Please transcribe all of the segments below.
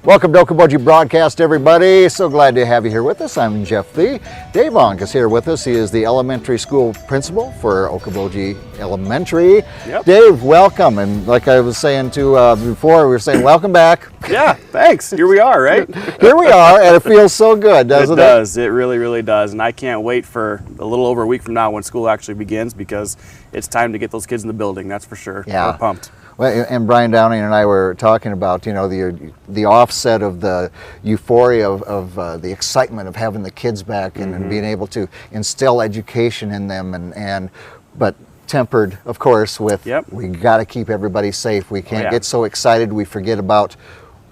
Welcome to Okoboji Broadcast, everybody. So glad to have you here with us. I'm Jeff Thee. Dave Vonk is here with us. He is the elementary school principal for Okoboji Elementary. Yep. Dave, welcome. And like I was saying before, we were saying welcome back. Yeah, thanks. Here we are, right? Here we are, and it feels so good, doesn't it? It does. It really, really does. And I can't wait for a little over a week from now when school actually begins, because it's time to get those kids in the building, that's for sure. Yeah. We're pumped. Well, and Brian Downing and I were talking about, the offset of the euphoria of the excitement of having the kids back and being able to instill education in them, but tempered, of course, with we got to keep everybody safe. We can't get so excited we forget about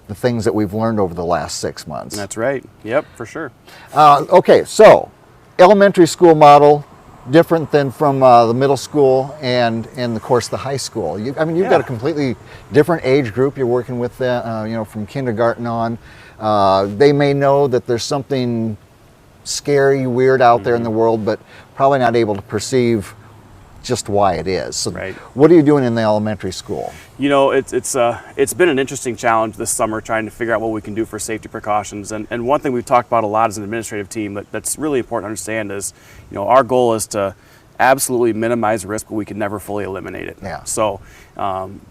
the things that we've learned over the last 6 months. That's right. Yep, for sure. Okay, so elementary school model. Different than from the middle school and of course the high school. You've got a completely different age group you're working with, from kindergarten on. They may know that there's something scary, weird out there in the world, but probably not able to perceive just why it is. So what are you doing in the elementary school? It's been an interesting challenge this summer trying to figure out what we can do for safety precautions. And one thing we've talked about a lot as an administrative team that's really important to understand is, our goal is to absolutely minimize risk, but we can never fully eliminate it. Yeah. So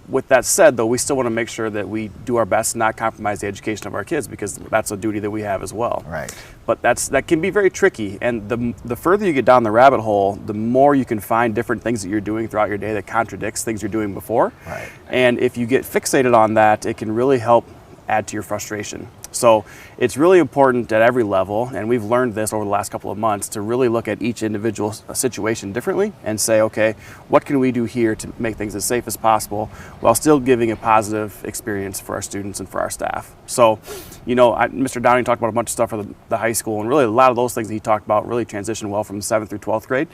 with that said, though, we still want to make sure that we do our best to not compromise the education of our kids, because that's a duty that we have as well. Right. But that can be very tricky, and the further you get down the rabbit hole, the more you can find different things that you're doing throughout your day that contradicts things you're doing before. Right. And if you get fixated on that, it can really help add to your frustration. So it's really important at every level, and we've learned this over the last couple of months, to really look at each individual situation differently and say, okay, what can we do here to make things as safe as possible while still giving a positive experience for our students and for our staff. So, Mr. Downing talked about a bunch of stuff for the high school, and really a lot of those things that he talked about really transition well from 7th through 12th grade.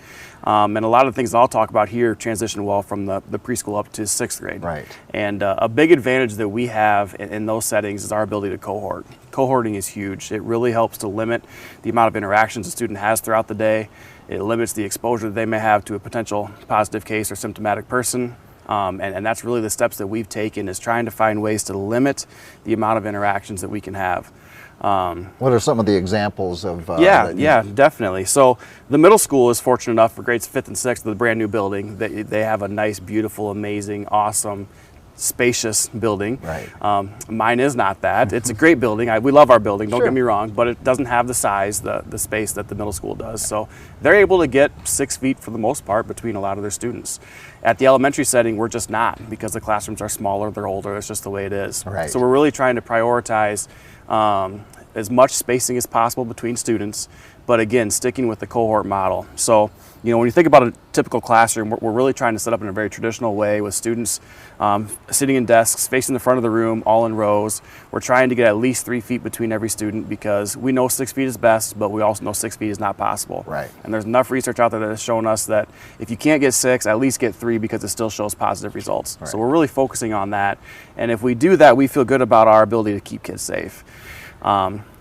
And a lot of the things that I'll talk about here transition well from the preschool up to 6th grade. Right. And a big advantage that we have in those settings is our ability to cohort. Cohorting is huge. It really helps to limit the amount of interactions a student has throughout the day. It limits the exposure that they may have to a potential positive case or symptomatic person. And that's really the steps that we've taken, is trying to find ways to limit the amount of interactions that we can have. What are some of the examples of? Yeah, definitely. So the middle school is fortunate enough for grades 5th and 6th, the brand new building. They have a nice, beautiful, amazing, awesome, spacious building. Right. Mine is not that. It's a great building. We love our building, don't get me wrong, but it doesn't have the size, the space that the middle school does. So they're able to get 6 feet for the most part between a lot of their students. At the elementary setting, we're just not, because the classrooms are smaller, they're older, it's just the way it is. Right. So we're really trying to prioritize as much spacing as possible between students, but again, sticking with the cohort model. So, when you think about a typical classroom, we're really trying to set up in a very traditional way with students sitting in desks facing the front of the room, all in rows. We're trying to get at least 3 feet between every student, because we know 6 feet is best, but we also know 6 feet is not possible. Right. And there's enough research out there that has shown us that if you can't get 6, at least get 3, because it still shows positive results. Right. So we're really focusing on that. And if we do that, we feel good about our ability to keep kids safe.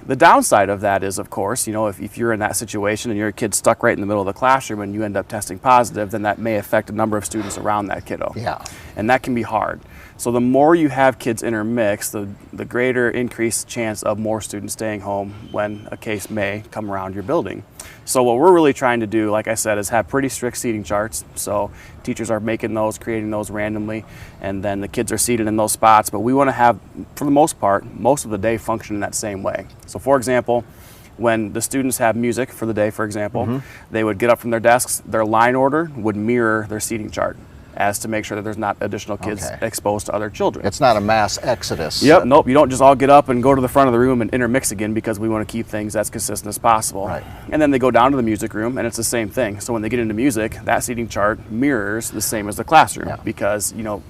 The downside of that is, of course, if you're in that situation and your kid's stuck right in the middle of the classroom and you end up testing positive, then that may affect a number of students around that kiddo. Yeah. And that can be hard. So the more you have kids intermixed, the greater increased chance of more students staying home when a case may come around your building. So what we're really trying to do, like I said, is have pretty strict seating charts. So teachers are making those, creating those randomly, and then the kids are seated in those spots. But we want to have, for the most part, most of the day function in that same way. So for example, when the students have music for the day, for example, they would get up from their desks, their line order would mirror their seating chart, as to make sure that there's not additional kids exposed to other children. It's not a mass exodus. Yep, nope, you don't just all get up and go to the front of the room and intermix again, because we want to keep things as consistent as possible. Right. And then they go down to the music room, and it's the same thing. So when they get into music, that seating chart mirrors the same as the classroom, because the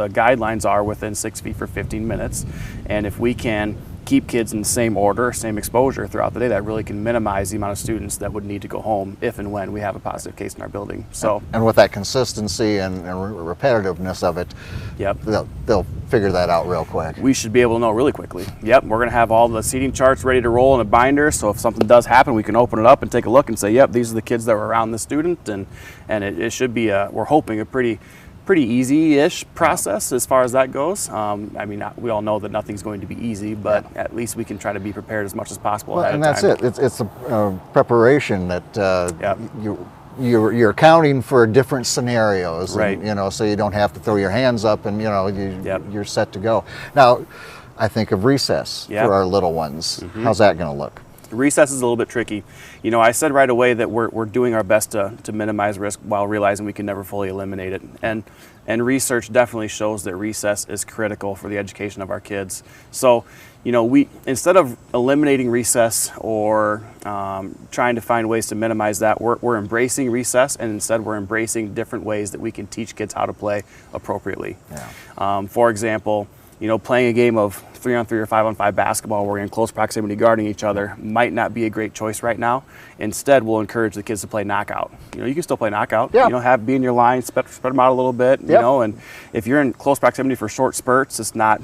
guidelines are within 6 feet for 15 minutes. And if we can keep kids in the same order, same exposure throughout the day, that really can minimize the amount of students that would need to go home if and when we have a positive case in our building. So, and with that consistency and repetitiveness of it, they'll figure that out real quick. We should be able to know really quickly. Yep, we're going to have all the seating charts ready to roll in a binder, so if something does happen, we can open it up and take a look and say, yep, these are the kids that were around the student, and it should be, we're hoping, a pretty pretty easy-ish process as far as that goes. I mean, we all know that nothing's going to be easy, but at least we can try to be prepared as much as possible ahead And of that's time. it. It's a preparation that you're accounting for different scenarios, Right. and, so you don't have to throw your hands up, and you're set to go. Now, I think of recess for our little ones. How's that going to look? Recess is a little bit tricky. I said right away that we're doing our best to minimize risk while realizing we can never fully eliminate it. And research definitely shows that recess is critical for the education of our kids. So, we, instead of eliminating recess or trying to find ways to minimize that, we're embracing recess, and instead we're embracing different ways that we can teach kids how to play appropriately. Yeah. For example, playing a game of 3-on-3 or 5-on-5 basketball where you're in close proximity guarding each other might not be a great choice right now. Instead, we'll encourage the kids to play knockout. You can still play knockout. Yeah. Be in your line, spread them out a little bit, and if you're in close proximity for short spurts, it's not,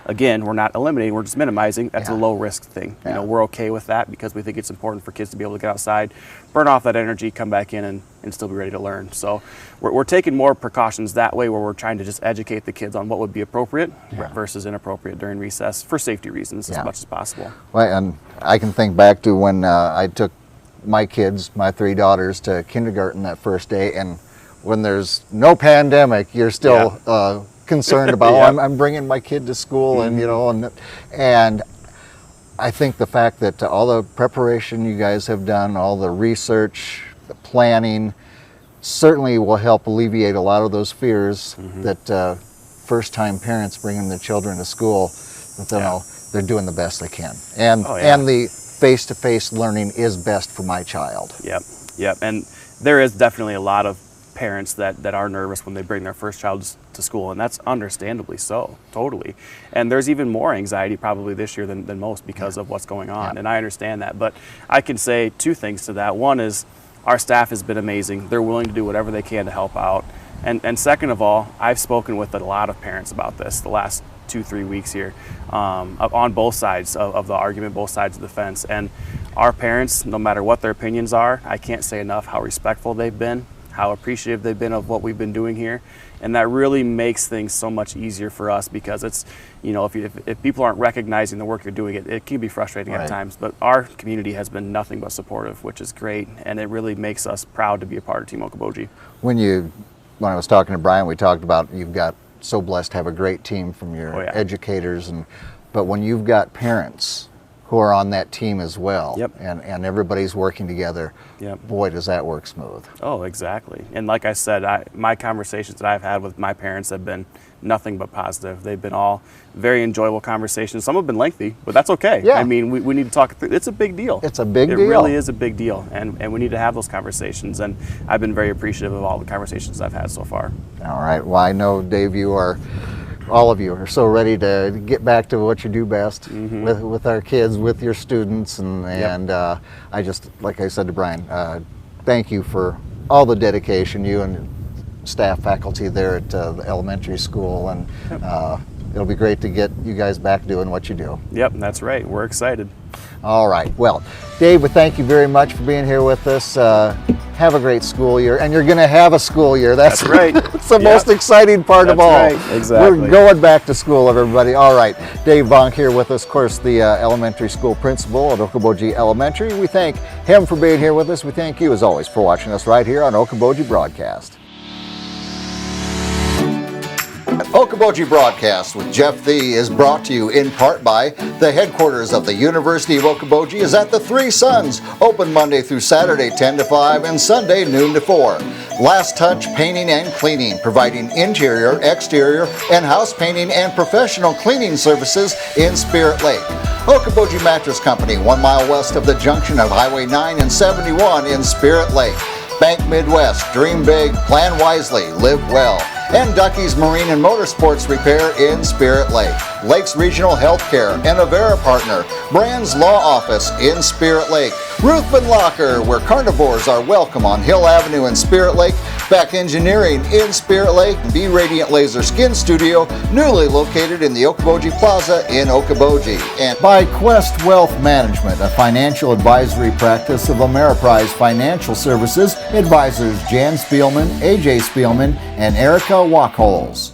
again, we're not eliminating, we're just minimizing. That's a low risk thing. Yeah. We're okay with that because we think it's important for kids to be able to get outside, burn off that energy, come back in and still be ready to learn. So we're taking more precautions that way, where we're trying to just educate the kids on what would be appropriate versus inappropriate during recess for safety reasons as much as possible. Well, and I can think back to when I took my kids, my 3 daughters, to kindergarten that first day, and when there's no pandemic, you're still concerned about, I'm bringing my kid to school, and I think the fact that all the preparation you guys have done, all the research, the planning, certainly will help alleviate a lot of those fears that first-time parents bringing their children to school, that they're doing the best they can, and the face-to-face learning is best for my child. Yep. And there is definitely a lot of parents that are nervous when they bring their first child to school, and that's understandably so, totally. And there's even more anxiety probably this year than most because of what's going on, and I understand that. But I can say 2 things to that. One is our staff has been amazing. They're willing to do whatever they can to help out. And second of all, I've spoken with a lot of parents about this the last 2-3 weeks here, on both sides of the argument, both sides of the fence. And our parents, no matter what their opinions are, I can't say enough how respectful they've been, how appreciative they've been of what we've been doing here. And that really makes things so much easier for us, because it's, if people aren't recognizing the work you're doing, it can be frustrating at times. But our community has been nothing but supportive, which is great. And it really makes us proud to be a part of Team Okoboji. When I was talking to Brian, we talked about you've got so blessed to have a great team from your educators, but when you've got parents who are on that team as well, and everybody's working together, boy, does that work smooth. Oh, exactly. And like I said, my conversations that I've had with my parents have been nothing but positive. They've been all very enjoyable conversations. Some have been lengthy, but that's okay. Yeah. I mean, we need to talk through. It's a big deal. It's a big deal. It really is a big deal, and we need to have those conversations. And I've been very appreciative of all the conversations I've had so far. All right. Well, I know, Dave, all of you are so ready to get back to what you do best with our kids, with your students, and I just, like I said to Brian, thank you for all the dedication, you and staff, faculty there at the elementary school, and it'll be great to get you guys back doing what you do. Yep, that's right. We're excited. All right. Well, Dave, we thank you very much for being here with us. Have a great school year, and you're going to have a school year. That's right. It's the most exciting part of all. Right. Exactly. We're going back to school, everybody. All right. Dave Vonk here with us, of course, the elementary school principal at Okoboji Elementary. We thank him for being here with us. We thank you, as always, for watching us right here on Okoboji Broadcast. Okoboji Broadcast with Jeff Thee is brought to you in part by the headquarters of the University of Okoboji is at the Three Sons, open Monday through Saturday 10 to 5 and Sunday noon to 4. Last Touch Painting and Cleaning, providing interior, exterior, and house painting and professional cleaning services in Spirit Lake. Okoboji Mattress Company, 1 mile west of the junction of Highway 9 and 71 in Spirit Lake. Bank Midwest, dream big, plan wisely, live well. And Ducky's Marine and Motorsports Repair in Spirit Lake. Lakes Regional Healthcare and Avera Partner. Brand's Law Office in Spirit Lake. Ruthven Locker, where carnivores are welcome on Hill Avenue in Spirit Lake. Beck Engineering in Spirit Lake, Be Radiant Laser Skin Studio, newly located in the Okoboji Plaza in Okoboji. And by Quest Wealth Management, a financial advisory practice of Ameriprise Financial Services, advisors Jan Spielman, AJ Spielman, and Erica Wachholz.